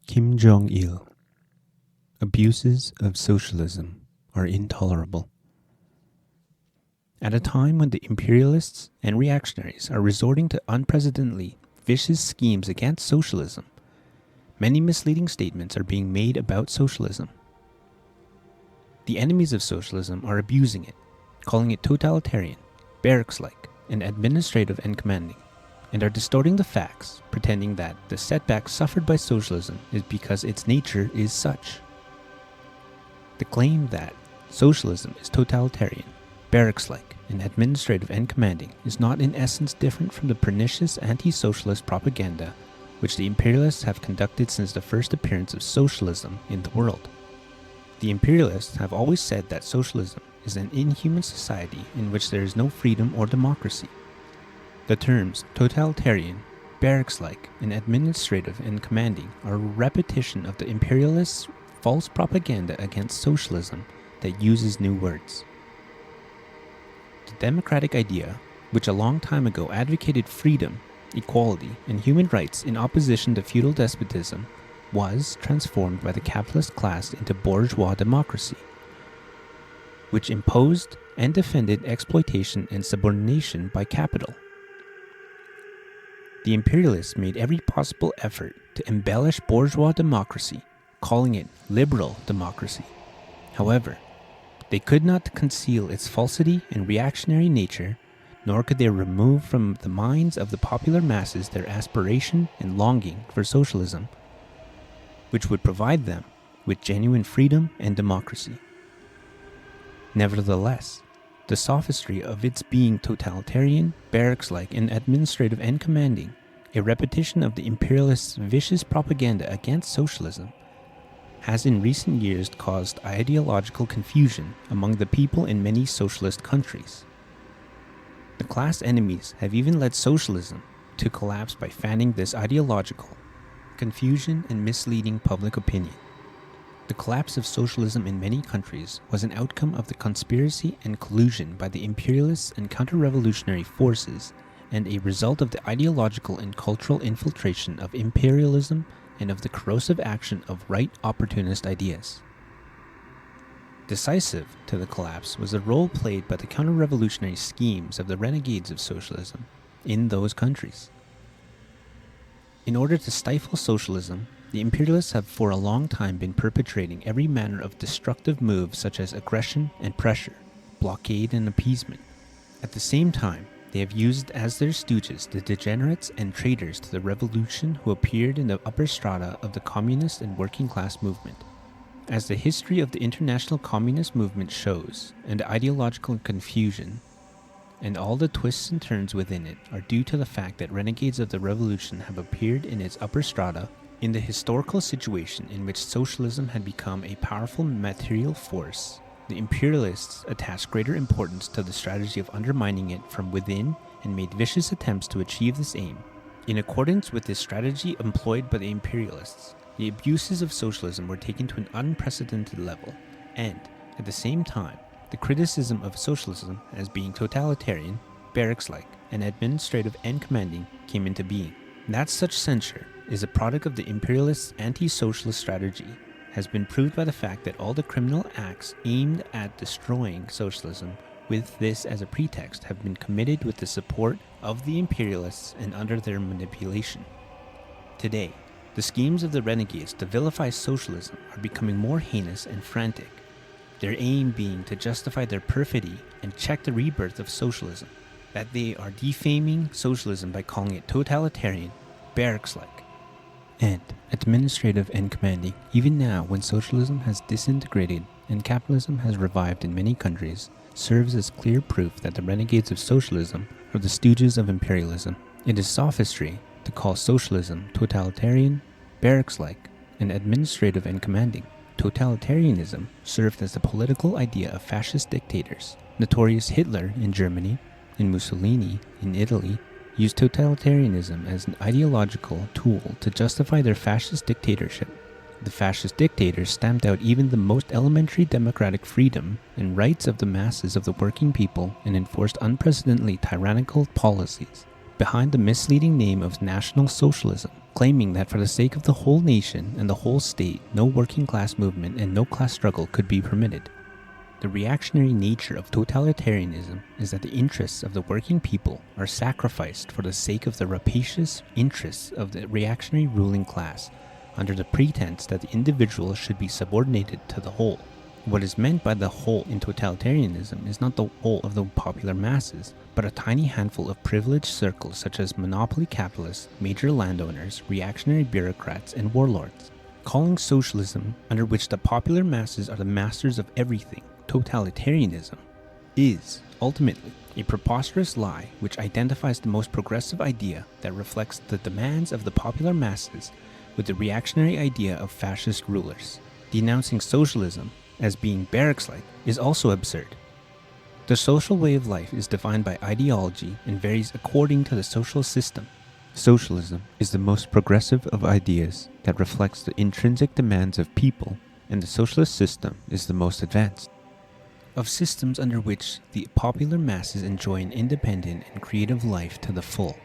Kim Jong-il. Abuses of socialism are intolerable. At a time when the imperialists and reactionaries are resorting to unprecedentedly vicious schemes against socialism, many misleading statements are being made about socialism. The enemies of socialism are abusing it, calling it totalitarian, barracks-like, and administrative and commanding, and are distorting the facts, pretending that the setback suffered by socialism is because its nature is such. The claim that socialism is totalitarian, barracks-like, and administrative and commanding is not in essence different from the pernicious anti-socialist propaganda which the imperialists have conducted since the first appearance of socialism in the world. The imperialists have always said that socialism is an inhuman society in which there is no freedom or democracy. The terms totalitarian, barracks-like, and administrative and commanding are a repetition of the imperialists' false propaganda against socialism that uses new words. The democratic idea, which a long time ago advocated freedom, equality, and human rights in opposition to feudal despotism, was transformed by the capitalist class into bourgeois democracy, which imposed and defended exploitation and subordination by capital. The imperialists made every possible effort to embellish bourgeois democracy, calling it liberal democracy. However, they could not conceal its falsity and reactionary nature, nor could they remove from the minds of the popular masses their aspiration and longing for socialism, which would provide them with genuine freedom and democracy. Nevertheless, the sophistry of its being totalitarian, barracks-like, and administrative and commanding, a repetition of the imperialists' vicious propaganda against socialism, has in recent years caused ideological confusion among the people in many socialist countries. The class enemies have even led socialism to collapse by fanning this ideological confusion and misleading public opinion. The collapse of socialism in many countries was an outcome of the conspiracy and collusion by the imperialists and counter-revolutionary forces, and a result of the ideological and cultural infiltration of imperialism and of the corrosive action of right opportunist ideas. Decisive to the collapse was the role played by the counter-revolutionary schemes of the renegades of socialism in those countries. In order to stifle socialism, the imperialists have for a long time been perpetrating every manner of destructive moves such as aggression and pressure, blockade and appeasement. At the same time, they have used as their stooges the degenerates and traitors to the revolution who appeared in the upper strata of the communist and working class movement. As the history of the international communist movement shows, and the ideological confusion and all the twists and turns within it are due to the fact that renegades of the revolution have appeared in its upper strata in the historical situation in which socialism had become a powerful material force. The imperialists attached greater importance to the strategy of undermining it from within and made vicious attempts to achieve this aim. In accordance with this strategy employed by the imperialists, the abuses of socialism were taken to an unprecedented level, and, at the same time, the criticism of socialism as being totalitarian, barracks-like, and administrative and commanding came into being. That such censure is a product of the imperialists' anti-socialist strategy has been proved by the fact that all the criminal acts aimed at destroying socialism with this as a pretext have been committed with the support of the imperialists and under their manipulation. Today, the schemes of the renegades to vilify socialism are becoming more heinous and frantic, their aim being to justify their perfidy and check the rebirth of socialism, that they are defaming socialism by calling it totalitarian, barracks-like, and administrative and commanding. Even now, when socialism has disintegrated and capitalism has revived in many countries, serves as clear proof that the renegades of socialism are the stooges of imperialism. It is sophistry to call socialism totalitarian, barracks-like, and administrative and commanding. Totalitarianism served as the political idea of fascist dictators. Notorious Hitler in Germany and Mussolini in Italy used totalitarianism as an ideological tool to justify their fascist dictatorship. The fascist dictators stamped out even the most elementary democratic freedom and rights of the masses of the working people and enforced unprecedentedly tyrannical policies. behind the misleading name of National Socialism, claiming that for the sake of the whole nation and the whole state, no working class movement and no class struggle could be permitted. The reactionary nature of totalitarianism is that the interests of the working people are sacrificed for the sake of the rapacious interests of the reactionary ruling class, under the pretense that the individual should be subordinated to the whole. What is meant by the whole in totalitarianism is not the whole of the popular masses, but a tiny handful of privileged circles such as monopoly capitalists, major landowners, reactionary bureaucrats, and warlords. Calling socialism, under which the popular masses are the masters of everything, totalitarianism, is, ultimately, a preposterous lie which identifies the most progressive idea that reflects the demands of the popular masses with the reactionary idea of fascist rulers. Denouncing socialism as being barracks-like is also absurd. The social way of life is defined by ideology and varies according to the social system. Socialism is the most progressive of ideas that reflects the intrinsic demands of people, and the socialist system is the most advanced of systems under which the popular masses enjoy an independent and creative life to the full.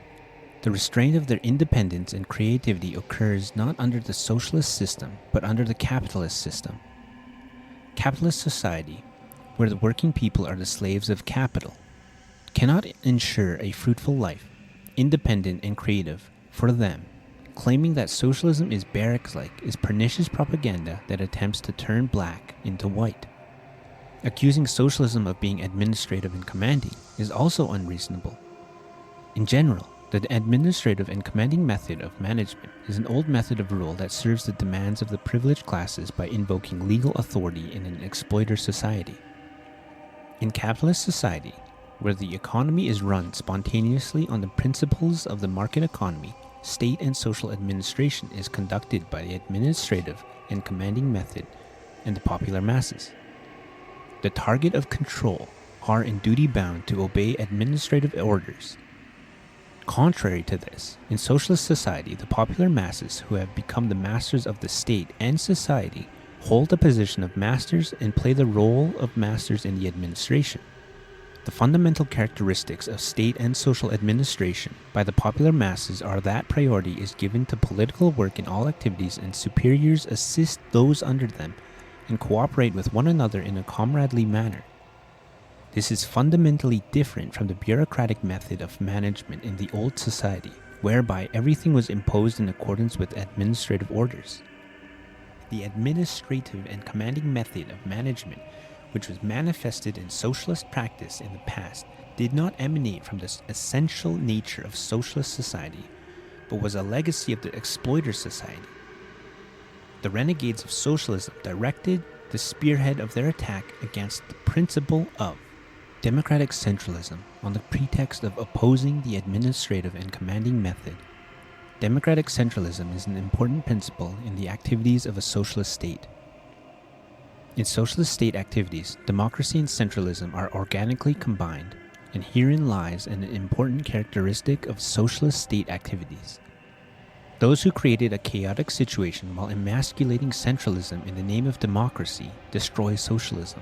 The restraint of their independence and creativity occurs not under the socialist system, but under the capitalist system. Capitalist society, where the working people are the slaves of capital, cannot ensure a fruitful life, independent and creative, for them. Claiming that socialism is barracks-like is pernicious propaganda that attempts to turn black into white. Accusing socialism of being administrative and commanding is also unreasonable. In general, the administrative and commanding method of management is an old method of rule that serves the demands of the privileged classes by invoking legal authority in an exploiter society. In capitalist society, where the economy is run spontaneously on the principles of the market economy, state and social administration is conducted by the administrative and commanding method and the popular masses. The target of control are in duty bound to obey administrative orders. Contrary to this, in socialist society, the popular masses, who have become the masters of the state and society, hold a position of masters and play the role of masters in the administration. The fundamental characteristics of state and social administration by the popular masses are that priority is given to political work in all activities, and superiors assist those under them and cooperate with one another in a comradely manner. This is fundamentally different from the bureaucratic method of management in the old society, whereby everything was imposed in accordance with administrative orders. The administrative and commanding method of management, which was manifested in socialist practice in the past, did not emanate from the essential nature of socialist society, but was a legacy of the exploiter society. The renegades of socialism directed the spearhead of their attack against the principle of democratic centralism on the pretext of opposing the administrative and commanding method. Democratic centralism is an important principle in the activities of a socialist state. In socialist state activities, democracy and centralism are organically combined, and herein lies an important characteristic of socialist state activities. Those who created a chaotic situation while emasculating centralism in the name of democracy destroy socialism,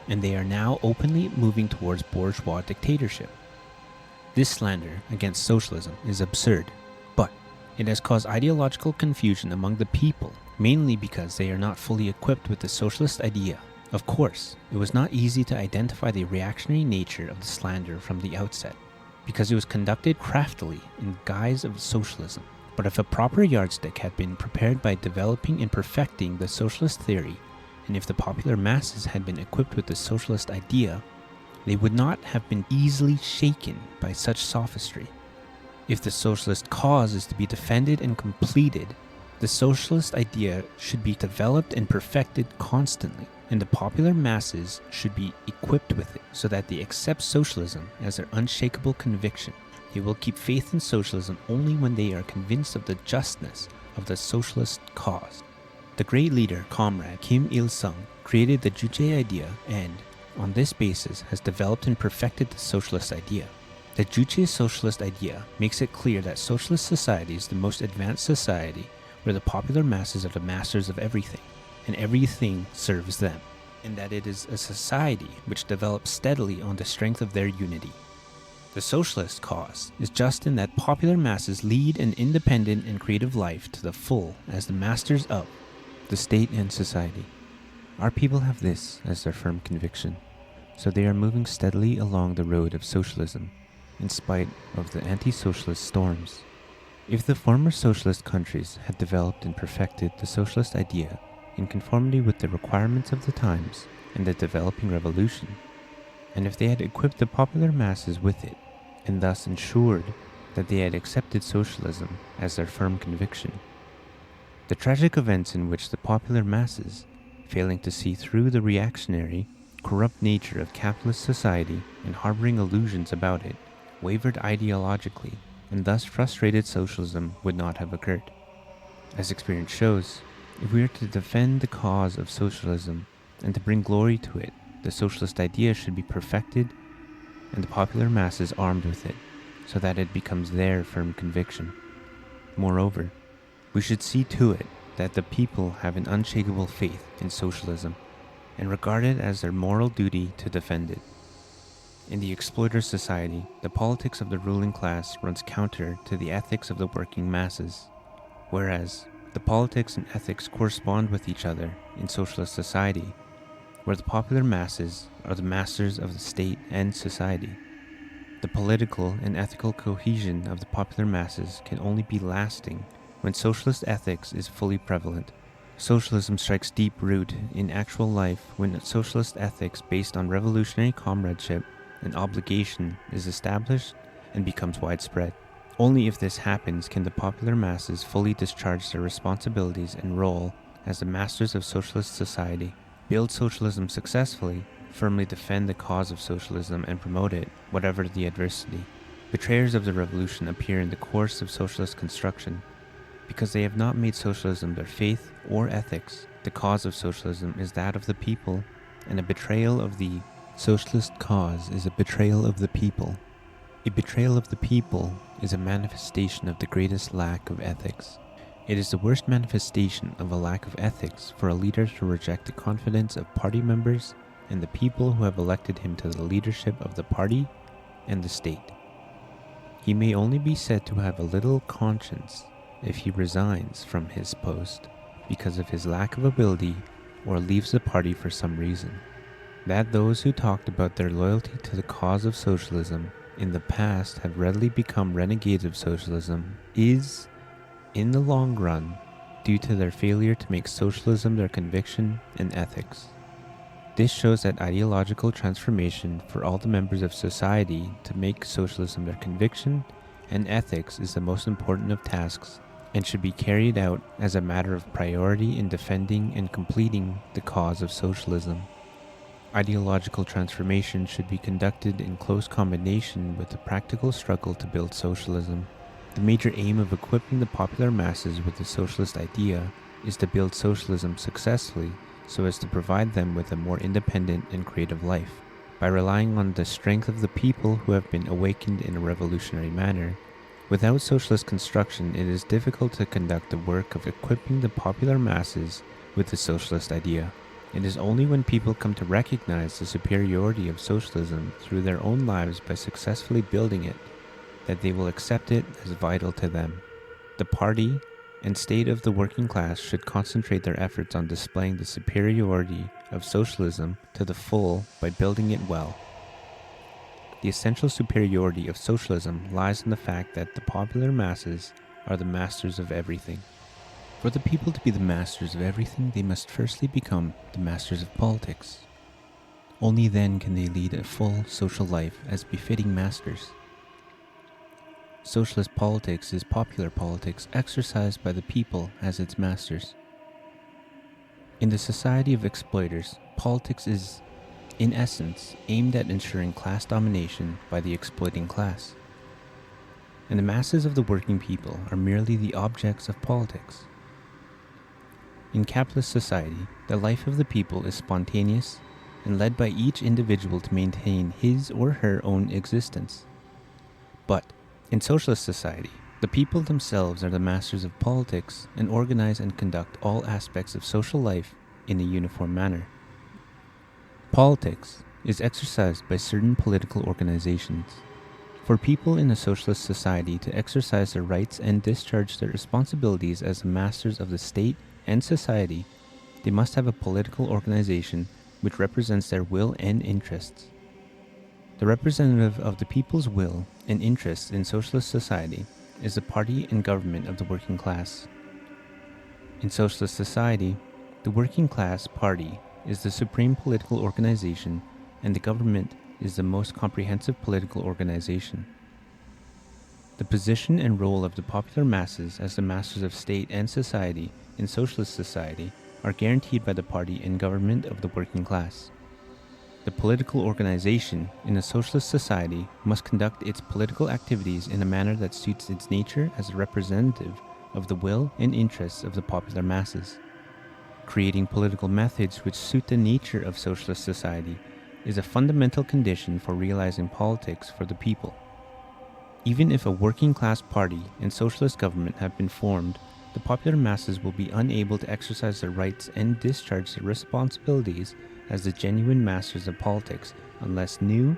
and they are now openly moving towards bourgeois dictatorship. This slander against socialism is absurd, but it has caused ideological confusion among the people, mainly because they are not fully equipped with the socialist idea. Of course, it was not easy to identify the reactionary nature of the slander from the outset, because it was conducted craftily in the guise of socialism. But if a proper yardstick had been prepared by developing and perfecting the socialist theory, and if the popular masses had been equipped with the socialist idea, they would not have been easily shaken by such sophistry. If the socialist cause is to be defended and completed, the socialist idea should be developed and perfected constantly, and the popular masses should be equipped with it so that they accept socialism as their unshakable conviction. They will keep faith in socialism only when they are convinced of the justness of the socialist cause. The great leader, Comrade Kim Il-sung, created the Juche idea and, on this basis, has developed and perfected the socialist idea. The Juche socialist idea makes it clear that socialist society is the most advanced society where the popular masses are the masters of everything, and everything serves them, and that it is a society which develops steadily on the strength of their unity. The socialist cause is just in that popular masses lead an independent and creative life to the full as the masters of the state and society. Our people have this as their firm conviction, so they are moving steadily along the road of socialism, in spite of the anti-socialist storms. If the former socialist countries had developed and perfected the socialist idea in conformity with the requirements of the times and the developing revolution, and if they had equipped the popular masses with it, and thus ensured that they had accepted socialism as their firm conviction, the tragic events in which the popular masses, failing to see through the reactionary, corrupt nature of capitalist society and harboring illusions about it, wavered ideologically, and thus frustrated socialism would not have occurred. As experience shows, if we are to defend the cause of socialism and to bring glory to it, the socialist idea should be perfected and the popular masses armed with it, so that it becomes their firm conviction. Moreover, we should see to it that the people have an unshakable faith in socialism and regard it as their moral duty to defend it. In the exploiter society, the politics of the ruling class runs counter to the ethics of the working masses, whereas the politics and ethics correspond with each other in socialist society, where the popular masses are the masters of the state and society. The political and ethical cohesion of the popular masses can only be lasting when socialist ethics is fully prevalent. Socialism strikes deep root in actual life when socialist ethics based on revolutionary comradeship and obligation is established and becomes widespread. Only if this happens can the popular masses fully discharge their responsibilities and role as the masters of socialist society, build socialism successfully, firmly defend the cause of socialism and promote it, whatever the adversity. Betrayers of the revolution appear in the course of socialist construction. Because they have not made socialism their faith or ethics, the cause of socialism is that of the people, and a betrayal of the socialist cause is a betrayal of the people. A betrayal of the people is a manifestation of the greatest lack of ethics. It is the worst manifestation of a lack of ethics for a leader to reject the confidence of party members and the people who have elected him to the leadership of the party and the state. He may only be said to have a little conscience if he resigns from his post because of his lack of ability or leaves the party for some reason. That those who talked about their loyalty to the cause of socialism in the past have readily become renegades of socialism is, in the long run, due to their failure to make socialism their conviction and ethics. This shows that ideological transformation for all the members of society to make socialism their conviction and ethics is the most important of tasks and should be carried out as a matter of priority in defending and completing the cause of socialism. Ideological transformation should be conducted in close combination with the practical struggle to build socialism. The major aim of equipping the popular masses with the socialist idea is to build socialism successfully so as to provide them with a more independent and creative life. By relying on the strength of the people who have been awakened in a revolutionary manner, without socialist construction, it is difficult to conduct the work of equipping the popular masses with the socialist idea. It is only when people come to recognize the superiority of socialism through their own lives by successfully building it that they will accept it as vital to them. The party and state of the working class should concentrate their efforts on displaying the superiority of socialism to the full by building it well. The essential superiority of socialism lies in the fact that the popular masses are the masters of everything. For the people to be the masters of everything, they must firstly become the masters of politics. Only then can they lead a full social life as befitting masters. Socialist politics is popular politics exercised by the people as its masters. In the society of exploiters, politics is, in essence, aimed at ensuring class domination by the exploiting class. And the masses of the working people are merely the objects of politics. In capitalist society, the life of the people is spontaneous and led by each individual to maintain his or her own existence. But in socialist society, the people themselves are the masters of politics and organize and conduct all aspects of social life in a uniform manner. Politics is exercised by certain political organizations, For people in a socialist society to exercise their rights and discharge their responsibilities as the masters of the state and society, they must have a political organization which represents their will and interests. The representative of the people's will and interests in socialist society is the party and government of the working class. In socialist society, the working class party is the supreme political organization, and the government is the most comprehensive political organization. The position and role of the popular masses as the masters of state and society in socialist society are guaranteed by the party and government of the working class. The political organization in a socialist society must conduct its political activities in a manner that suits its nature as a representative of the will and interests of the popular masses. Creating political methods which suit the nature of socialist society is a fundamental condition for realizing politics for the people. Even if a working class party and socialist government have been formed, the popular masses will be unable to exercise their rights and discharge their responsibilities as the genuine masters of politics unless new,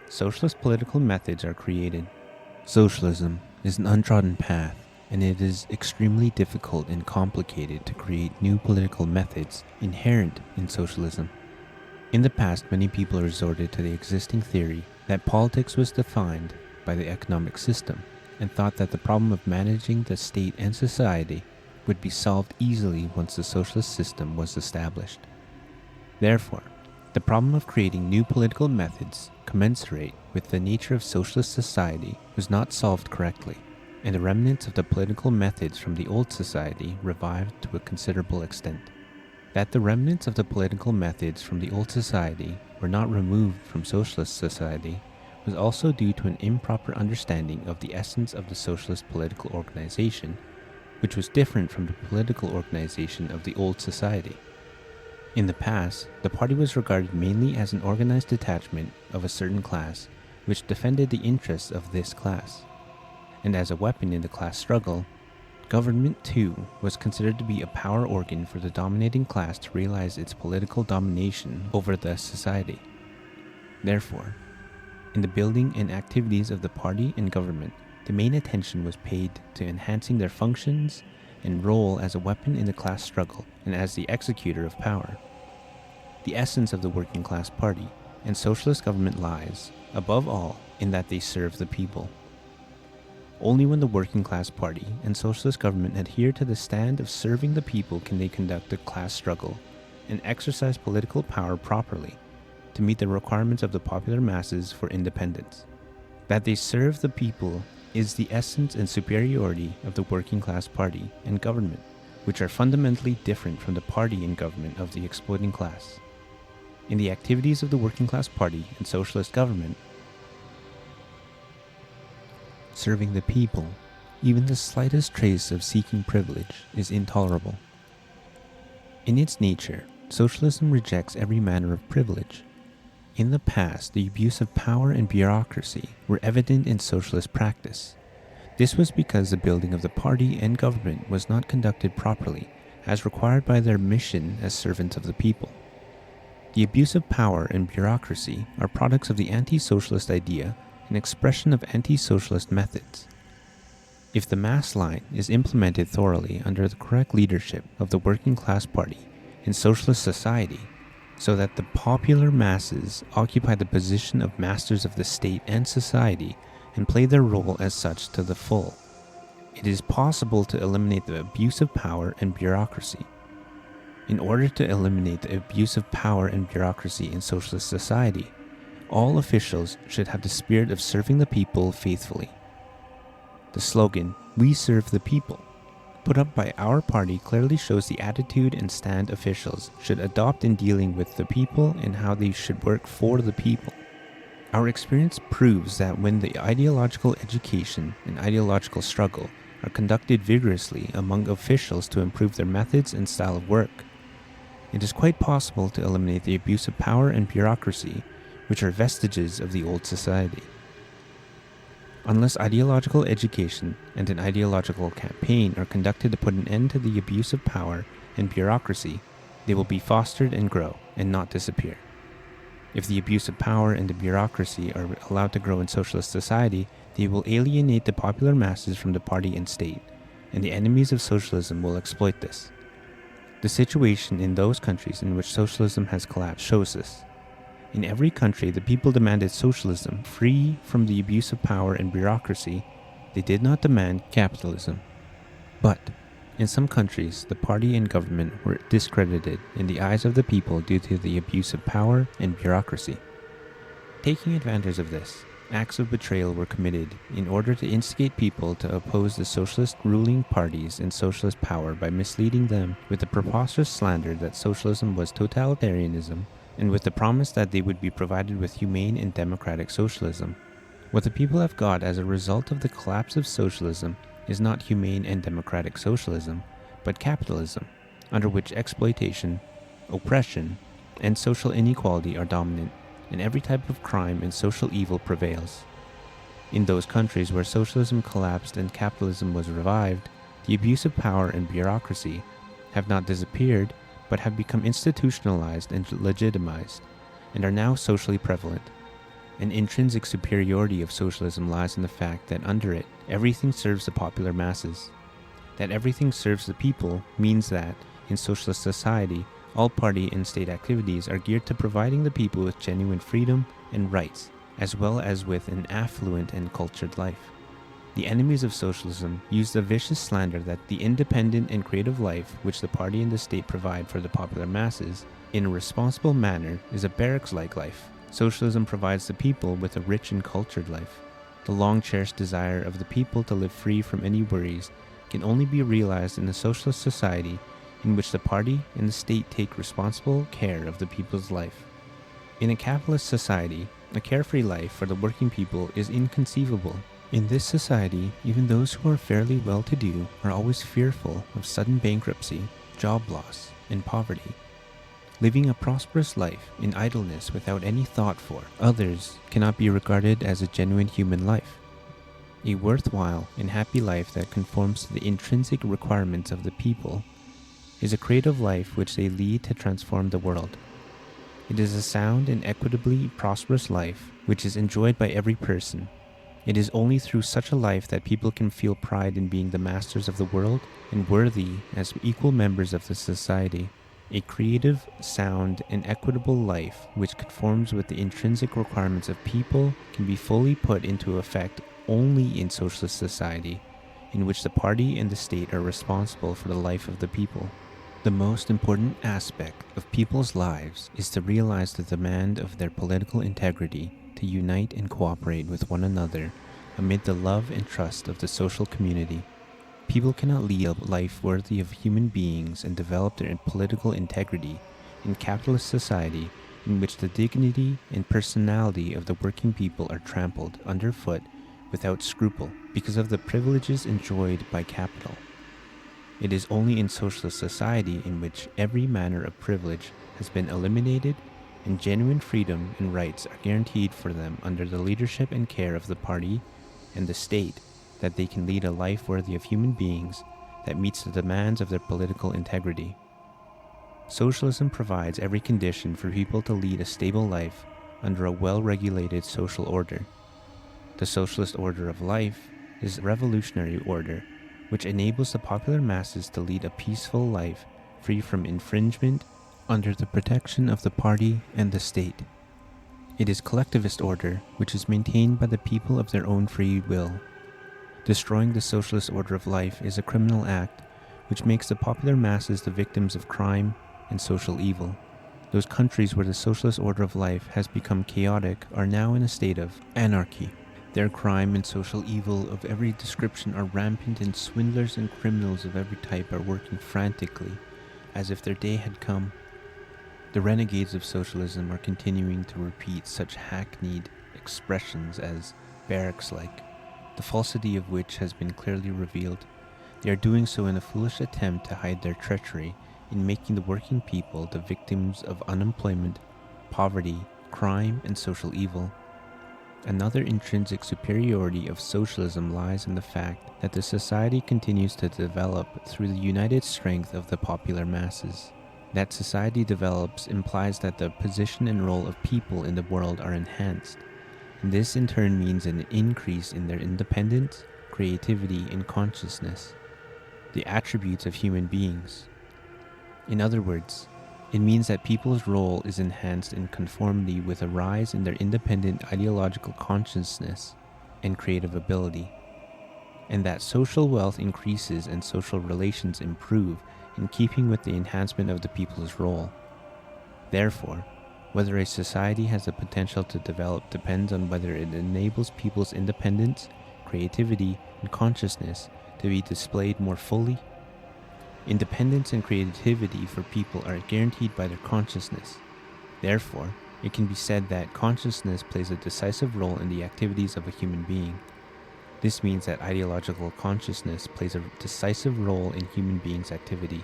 socialist political methods are created. Socialism is an untrodden path, and it is extremely difficult and complicated to create new political methods inherent in socialism. In the past, many people resorted to the existing theory that politics was defined by the economic system and thought that the problem of managing the state and society would be solved easily once the socialist system was established. Therefore, the problem of creating new political methods commensurate with the nature of socialist society was not solved correctly, and the remnants of the political methods from the old society revived to a considerable extent. That the remnants of the political methods from the old society were not removed from socialist society was also due to an improper understanding of the essence of the socialist political organization, which was different from the political organization of the old society. In the past, the party was regarded mainly as an organized detachment of a certain class, which defended the interests of this class. And as a weapon in the class struggle, government too was considered to be a power organ for the dominating class to realize its political domination over the society. Therefore, in the building and activities of the party and government, the main attention was paid to enhancing their functions and role as a weapon in the class struggle and as the executor of power. The essence of the working class party and socialist government lies, above all, in that they serve the people. Only when the working class party and socialist government adhere to the stand of serving the people can they conduct a class struggle and exercise political power properly to meet the requirements of the popular masses for independence. That they serve the people is the essence and superiority of the working class party and government, which are fundamentally different from the party and government of the exploiting class. In the activities of the working class party and socialist government, serving the people, even the slightest trace of seeking privilege is intolerable. In its nature, socialism rejects every manner of privilege. In the past, the abuse of power and bureaucracy were evident in socialist practice. This was because the building of the party and government was not conducted properly, as required by their mission as servants of the people. The abuse of power and bureaucracy are products of the anti-socialist idea, an expression of anti-socialist methods. If the mass line is implemented thoroughly under the correct leadership of the working class party in socialist society, so that the popular masses occupy the position of masters of the state and society and play their role as such to the full, it is possible to eliminate the abuse of power and bureaucracy. In order to eliminate the abuse of power and bureaucracy in socialist society, all officials should have the spirit of serving the people faithfully. The slogan, "We serve the people," put up by our party clearly shows the attitude and stand officials should adopt in dealing with the people and how they should work for the people. Our experience proves that when the ideological education and ideological struggle are conducted vigorously among officials to improve their methods and style of work, it is quite possible to eliminate the abuse of power and bureaucracy, which are vestiges of the old society. Unless ideological education and an ideological campaign are conducted to put an end to the abuse of power and bureaucracy, they will be fostered and grow and not disappear. If the abuse of power and the bureaucracy are allowed to grow in socialist society, they will alienate the popular masses from the party and state, and the enemies of socialism will exploit this. The situation in those countries in which socialism has collapsed shows this. In every country, the people demanded socialism free from the abuse of power and bureaucracy. They did not demand capitalism. But in some countries, the party and government were discredited in the eyes of the people due to the abuse of power and bureaucracy. Taking advantage of this, acts of betrayal were committed in order to instigate people to oppose the socialist ruling parties and socialist power by misleading them with the preposterous slander that socialism was totalitarianism, and with the promise that they would be provided with humane and democratic socialism. What the people have got as a result of the collapse of socialism is not humane and democratic socialism, but capitalism, under which exploitation, oppression, and social inequality are dominant, and every type of crime and social evil prevails. In those countries where socialism collapsed and capitalism was revived, the abuse of power and bureaucracy have not disappeared, but have become institutionalized and legitimized, and are now socially prevalent. An intrinsic superiority of socialism lies in the fact that under it, everything serves the popular masses. That everything serves the people means that, in socialist society, all party and state activities are geared to providing the people with genuine freedom and rights, as well as with an affluent and cultured life. The enemies of socialism use the vicious slander that the independent and creative life which the party and the state provide for the popular masses, in a responsible manner, is a barracks-like life. Socialism provides the people with a rich and cultured life. The long-cherished desire of the people to live free from any worries can only be realized in a socialist society in which the party and the state take responsible care of the people's life. In a capitalist society, a carefree life for the working people is inconceivable. In this society, even those who are fairly well-to-do are always fearful of sudden bankruptcy, job loss, and poverty. Living a prosperous life in idleness without any thought for others cannot be regarded as a genuine human life. A worthwhile and happy life that conforms to the intrinsic requirements of the people is a creative life which they lead to transform the world. It is a sound and equitably prosperous life which is enjoyed by every person. It is only through such a life that people can feel pride in being the masters of the world and worthy as equal members of the society. A creative, sound, and equitable life which conforms with the intrinsic requirements of people can be fully put into effect only in socialist society, in which the party and the state are responsible for the life of the people. The most important aspect of people's lives is to realize the demand of their political integrity, to unite and cooperate with one another amid the love and trust of the social community. People cannot lead a life worthy of human beings and develop their political integrity in capitalist society in which the dignity and personality of the working people are trampled underfoot without scruple because of the privileges enjoyed by capital. It is only in socialist society in which every manner of privilege has been eliminated and genuine freedom and rights are guaranteed for them under the leadership and care of the party and the state that they can lead a life worthy of human beings that meets the demands of their political integrity. Socialism provides every condition for people to lead a stable life under a well-regulated social order. The socialist order of life is a revolutionary order which enables the popular masses to lead a peaceful life free from infringement under the protection of the party and the state. It is collectivist order which is maintained by the people of their own free will. Destroying the socialist order of life is a criminal act which makes the popular masses the victims of crime and social evil. Those countries where the socialist order of life has become chaotic are now in a state of anarchy. Their crime and social evil of every description are rampant, and swindlers and criminals of every type are working frantically as if their day had come. The renegades of socialism are continuing to repeat such hackneyed expressions as barracks-like, the falsity of which has been clearly revealed. They are doing so in a foolish attempt to hide their treachery in making the working people the victims of unemployment, poverty, crime, and social evil. Another intrinsic superiority of socialism lies in the fact that the society continues to develop through the united strength of the popular masses. That society develops implies that the position and role of people in the world are enhanced, and this in turn means an increase in their independence, creativity, and consciousness, the attributes of human beings. In other words, it means that people's role is enhanced in conformity with a rise in their independent ideological consciousness and creative ability, and that social wealth increases and social relations improve in keeping with the enhancement of the people's role. Therefore, whether a society has the potential to develop depends on whether it enables people's independence, creativity, and consciousness to be displayed more fully. Independence and creativity for people are guaranteed by their consciousness. Therefore, it can be said that consciousness plays a decisive role in the activities of a human being. This means that ideological consciousness plays a decisive role in human beings' activity.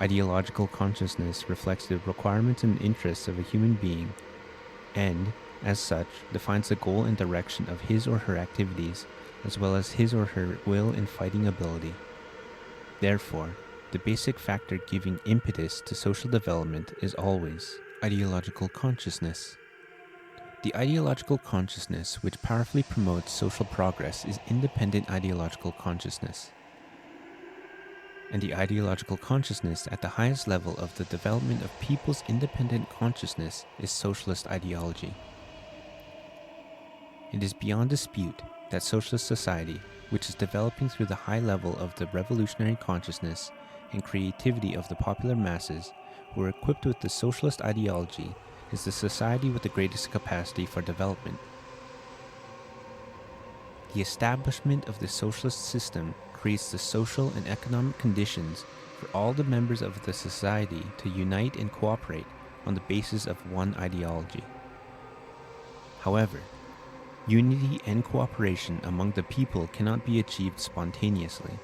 Ideological consciousness reflects the requirements and interests of a human being and, as such, defines the goal and direction of his or her activities, as well as his or her will and fighting ability. Therefore, the basic factor giving impetus to social development is always ideological consciousness. The ideological consciousness which powerfully promotes social progress is independent ideological consciousness. And the ideological consciousness at the highest level of the development of people's independent consciousness is socialist ideology. It is beyond dispute that socialist society, which is developing through the high level of the revolutionary consciousness and creativity of the popular masses who are equipped with the socialist ideology, is the society with the greatest capacity for development. The establishment of the socialist system creates the social and economic conditions for all the members of the society to unite and cooperate on the basis of one ideology. However, unity and cooperation among the people cannot be achieved spontaneously.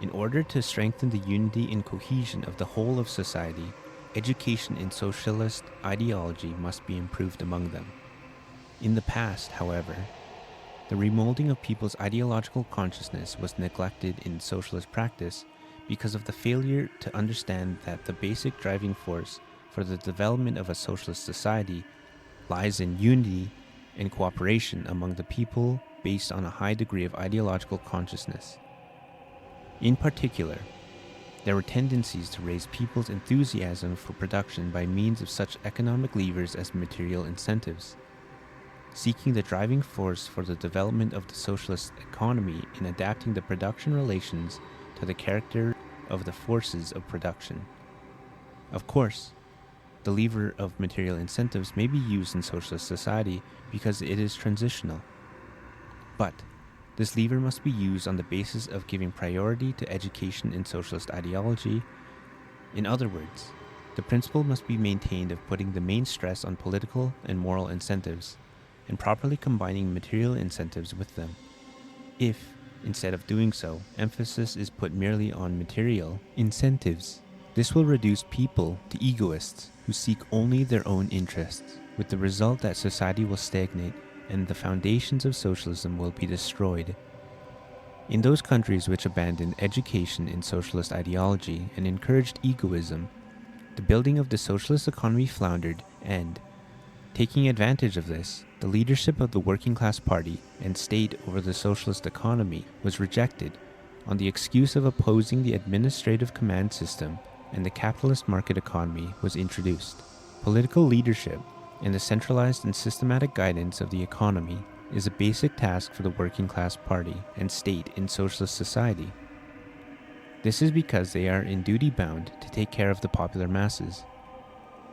In order to strengthen the unity and cohesion of the whole of society, education in socialist ideology must be improved among them. In the past, however, the remolding of people's ideological consciousness was neglected in socialist practice because of the failure to understand that the basic driving force for the development of a socialist society lies in unity and cooperation among the people based on a high degree of ideological consciousness. In particular, there were tendencies to raise people's enthusiasm for production by means of such economic levers as material incentives, seeking the driving force for the development of the socialist economy in adapting the production relations to the character of the forces of production. Of course, the lever of material incentives may be used in socialist society because it is transitional. But this lever must be used on the basis of giving priority to education in socialist ideology. In other words, the principle must be maintained of putting the main stress on political and moral incentives, and properly combining material incentives with them. If, instead of doing so, emphasis is put merely on material incentives, this will reduce people to egoists who seek only their own interests, with the result that society will stagnate and the foundations of socialism will be destroyed. In those countries which abandoned education in socialist ideology and encouraged egoism, the building of the socialist economy floundered and, taking advantage of this, the leadership of the working class party and state over the socialist economy was rejected on the excuse of opposing the administrative command system, and the capitalist market economy was introduced. Political leadership and the centralized and systematic guidance of the economy is a basic task for the working class party and state in socialist society. This is because they are in duty bound to take care of the popular masses.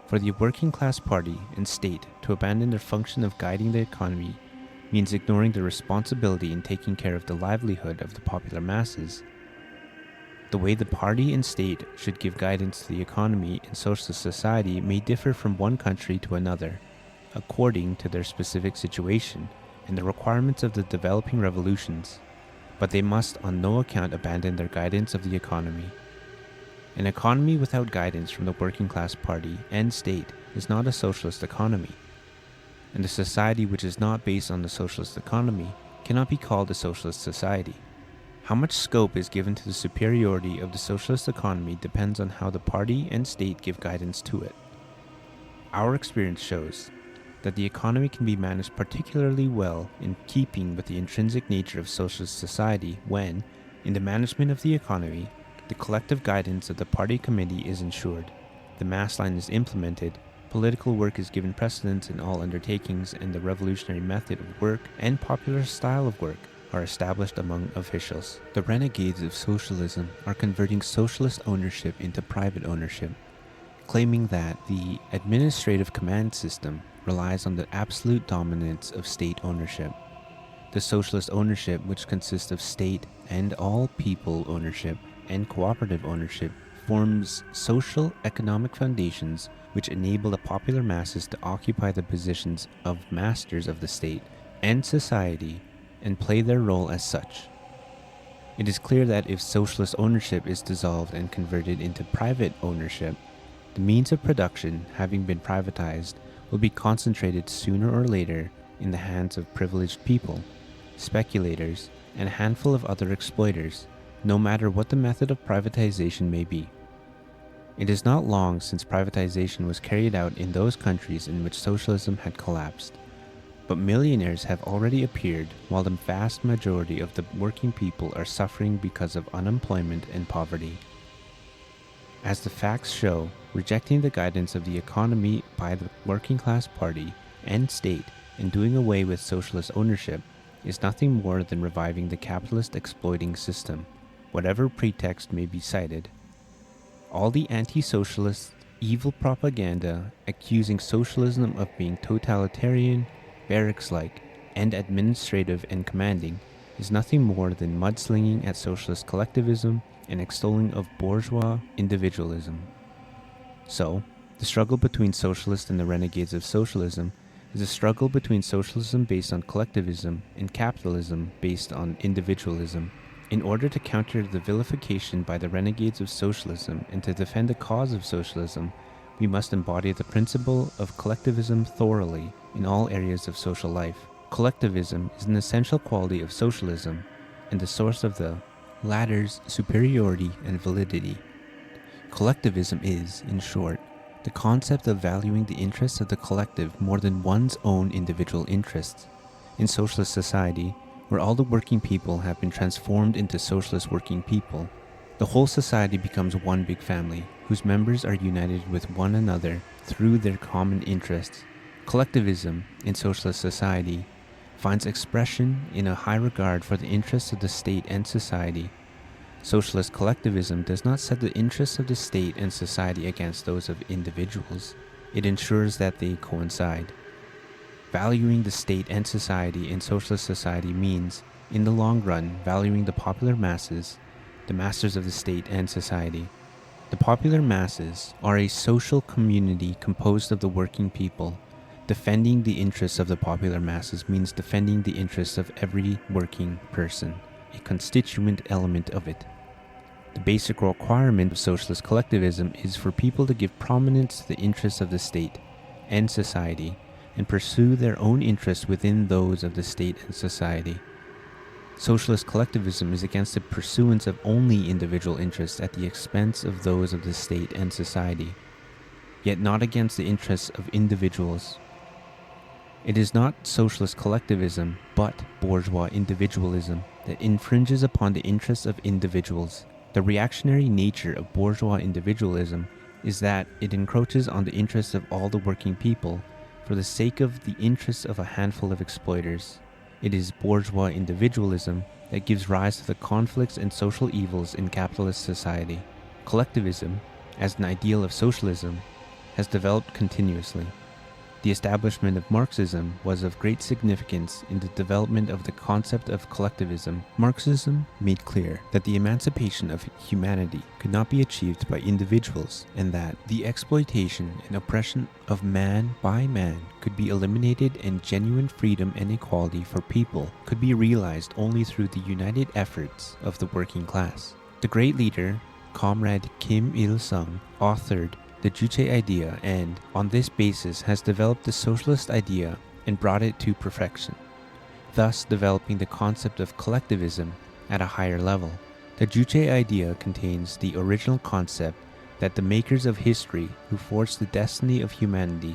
For the working class party and state to abandon their function of guiding the economy means ignoring their responsibility in taking care of the livelihood of the popular masses. The way the party and state should give guidance to the economy in socialist society may differ from one country to another, according to their specific situation and the requirements of the developing revolutions, but they must on no account abandon their guidance of the economy. An economy without guidance from the working class party and state is not a socialist economy, and a society which is not based on the socialist economy cannot be called a socialist society. How much scope is given to the superiority of the socialist economy depends on how the party and state give guidance to it. Our experience shows that the economy can be managed particularly well in keeping with the intrinsic nature of socialist society when, in the management of the economy, the collective guidance of the party committee is ensured, the mass line is implemented, political work is given precedence in all undertakings, and the revolutionary method of work and popular style of work are established among officials. The renegades of socialism are converting socialist ownership into private ownership, claiming that the administrative command system relies on the absolute dominance of state ownership. The socialist ownership, which consists of state and all people ownership and cooperative ownership, forms social economic foundations which enable the popular masses to occupy the positions of masters of the state and society and play their role as such. It is clear that if socialist ownership is dissolved and converted into private ownership, the means of production, having been privatized, will be concentrated sooner or later in the hands of privileged people, speculators, and a handful of other exploiters, no matter what the method of privatization may be. It is not long since privatization was carried out in those countries in which socialism had collapsed, but millionaires have already appeared while the vast majority of the working people are suffering because of unemployment and poverty. As the facts show, rejecting the guidance of the economy by the working class party and state and doing away with socialist ownership is nothing more than reviving the capitalist exploiting system, whatever pretext may be cited. All the anti-socialist, evil propaganda accusing socialism of being totalitarian, barracks-like, and administrative and commanding is nothing more than mudslinging at socialist collectivism and extolling of bourgeois individualism. So, the struggle between socialists and the renegades of socialism is a struggle between socialism based on collectivism and capitalism based on individualism. In order to counter the vilification by the renegades of socialism and to defend the cause of socialism, we must embody the principle of collectivism thoroughly in all areas of social life. Collectivism is an essential quality of socialism and the source of the latter's superiority and validity. Collectivism is, in short, the concept of valuing the interests of the collective more than one's own individual interests. In socialist society, where all the working people have been transformed into socialist working people, the whole society becomes one big family, whose members are united with one another through their common interests. Collectivism in socialist society finds expression in a high regard for the interests of the state and society. Socialist collectivism does not set the interests of the state and society against those of individuals. It ensures that they coincide. Valuing the state and society in socialist society means, in the long run, valuing the popular masses, the masters of the state and society. The popular masses are a social community composed of the working people. Defending the interests of the popular masses means defending the interests of every working person, a constituent element of it. The basic requirement of socialist collectivism is for people to give prominence to the interests of the state and society and pursue their own interests within those of the state and society. Socialist collectivism is against the pursuance of only individual interests at the expense of those of the state and society, yet not against the interests of individuals. It is not socialist collectivism, but bourgeois individualism that infringes upon the interests of individuals. The reactionary nature of bourgeois individualism is that it encroaches on the interests of all the working people for the sake of the interests of a handful of exploiters. It is bourgeois individualism that gives rise to the conflicts and social evils in capitalist society. Collectivism, as an ideal of socialism, has developed continuously. The establishment of Marxism was of great significance in the development of the concept of collectivism. Marxism made clear that the emancipation of humanity could not be achieved by individuals, and that the exploitation and oppression of man by man could be eliminated, and genuine freedom and equality for people could be realized only through the united efforts of the working class. The great leader, Comrade Kim Il-sung, authored the Juche idea and, on this basis, has developed the socialist idea and brought it to perfection, thus developing the concept of collectivism At a higher level, the Juche idea contains the original concept that the makers of history who forge the destiny of humanity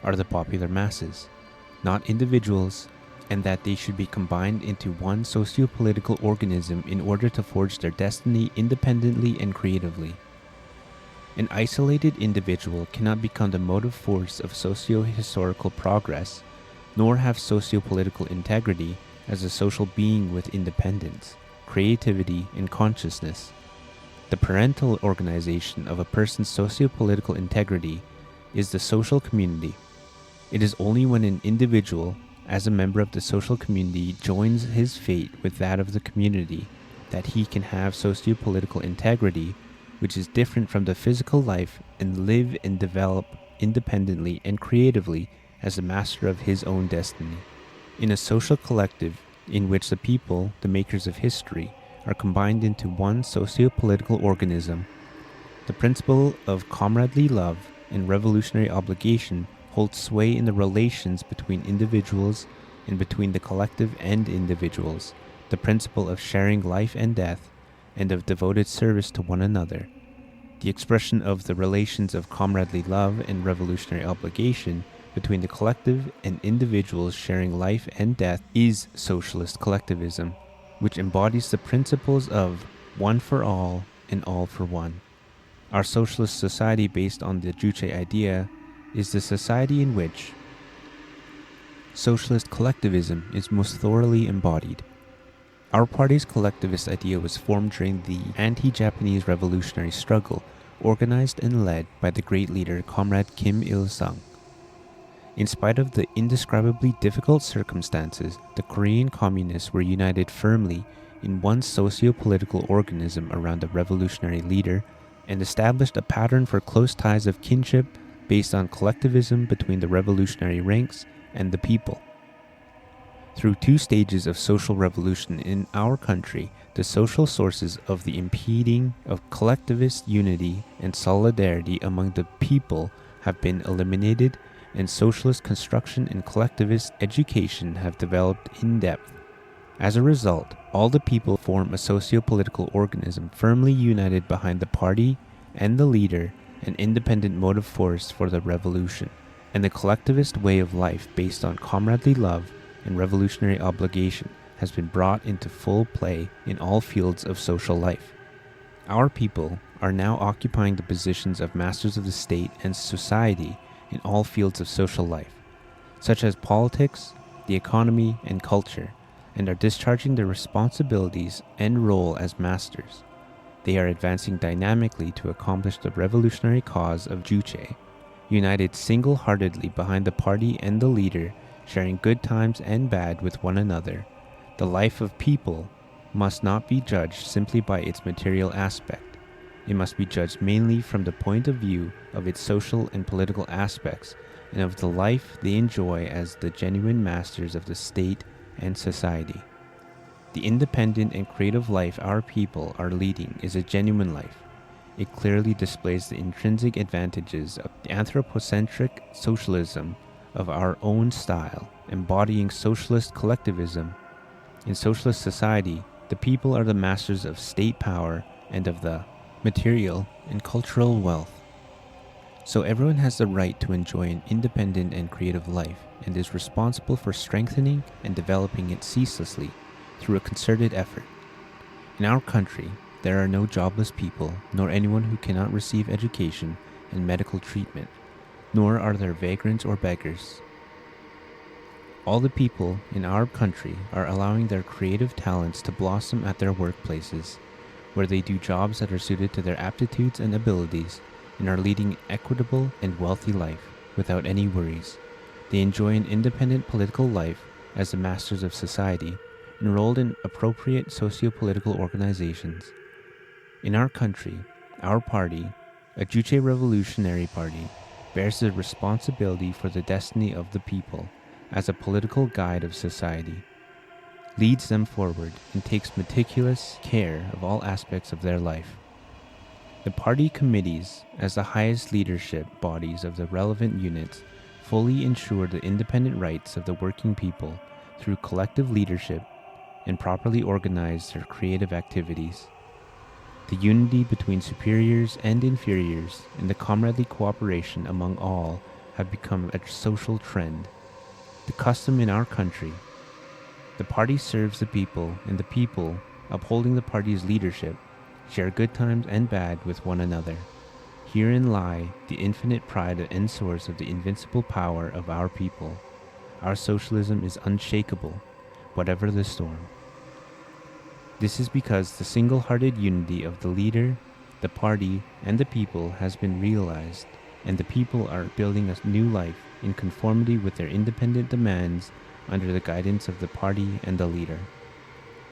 are the popular masses, not individuals, and that they should be combined into one socio-political organism in order to forge their destiny independently and creatively. An isolated individual cannot become the motive force of socio-historical progress, nor have socio-political integrity as a social being with independence, creativity, and consciousness. The parental organization of a person's socio-political integrity is the social community. It is only when an individual, as a member of the social community, joins his fate with that of the community that he can have socio-political integrity, which is different from the physical life, and live and develop independently and creatively as the master of his own destiny. In a social collective in which the people, the makers of history, are combined into one socio-political organism, the principle of comradely love and revolutionary obligation holds sway in the relations between individuals and between the collective and individuals, the principle of sharing life and death, and of devoted service to one another. The expression of the relations of comradely love and revolutionary obligation between the collective and individuals sharing life and death is socialist collectivism, which embodies the principles of one for all and all for one. Our socialist society based on the Juche idea is the society in which socialist collectivism is most thoroughly embodied. Our party's collectivist idea was formed during the anti-Japanese revolutionary struggle organized and led by the great leader Comrade Kim Il-sung. In spite of the indescribably difficult circumstances, the Korean communists were united firmly in one socio-political organism around the revolutionary leader and established a pattern for close ties of kinship based on collectivism between the revolutionary ranks and the people. Through two stages of social revolution in our country, the social sources of the impeding of collectivist unity and solidarity among the people have been eliminated, and socialist construction and collectivist education have developed in depth. As a result, all the people form a socio-political organism firmly united behind the party and the leader, an independent motive force for the revolution, and the collectivist way of life based on comradely love and revolutionary obligation has been brought into full play in all fields of social life. Our people are now occupying the positions of masters of the state and society in all fields of social life, such as politics, the economy, and culture, and are discharging their responsibilities and role as masters. They are advancing dynamically to accomplish the revolutionary cause of Juche, united single-heartedly behind the party and the leader, sharing good times and bad with one another. The life of people must not be judged simply by its material aspect. It must be judged mainly from the point of view of its social and political aspects and of the life they enjoy as the genuine masters of the state and society. The independent and creative life our people are leading is a genuine life. It clearly displays the intrinsic advantages of the anthropocentric socialism of our own style, embodying socialist collectivism. In socialist society, the people are the masters of state power and of the material and cultural wealth. So everyone has the right to enjoy an independent and creative life and is responsible for strengthening and developing it ceaselessly through a concerted effort. In our country, there are no jobless people, nor anyone who cannot receive education and medical treatment, nor are there vagrants or beggars. All the people in our country are allowing their creative talents to blossom at their workplaces, where they do jobs that are suited to their aptitudes and abilities, and are leading an equitable and wealthy life without any worries. They enjoy an independent political life as the masters of society, enrolled in appropriate socio-political organizations. In our country, our party, a Juche Revolutionary Party, bears the responsibility for the destiny of the people as a political guide of society, leads them forward, and takes meticulous care of all aspects of their life. The party committees, as the highest leadership bodies of the relevant units, fully ensure the independent rights of the working people through collective leadership, and properly organize their creative activities. The unity between superiors and inferiors and the comradely cooperation among all have become a social trend, the custom in our country. The party serves the people, and the people, upholding the party's leadership, share good times and bad with one another. Herein lie the infinite pride and source of the invincible power of our people. Our socialism is unshakable, whatever the storm. This is because the single-hearted unity of the leader, the party, and the people has been realized, and the people are building a new life in conformity with their independent demands under the guidance of the party and the leader.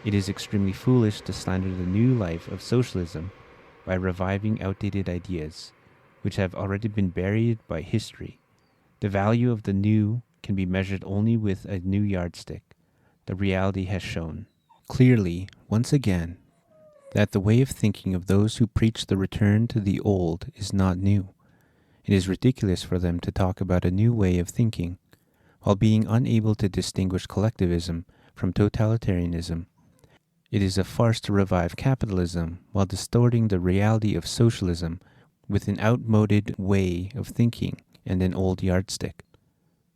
It is extremely foolish to slander the new life of socialism by reviving outdated ideas, which have already been buried by history. The value of the new can be measured only with a new yardstick. The reality has shown clearly, once again, that the way of thinking of those who preach the return to the old is not new. It is ridiculous for them to talk about a new way of thinking, while being unable to distinguish collectivism from totalitarianism. It is a farce to revive capitalism while distorting the reality of socialism with an outmoded way of thinking and an old yardstick.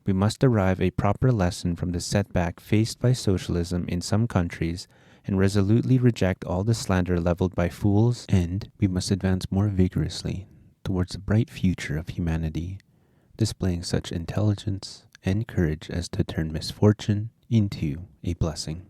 We must derive a proper lesson from the setback faced by socialism in some countries and resolutely reject all the slander leveled by fools, and we must advance more vigorously towards the bright future of humanity, displaying such intelligence and courage as to turn misfortune into a blessing.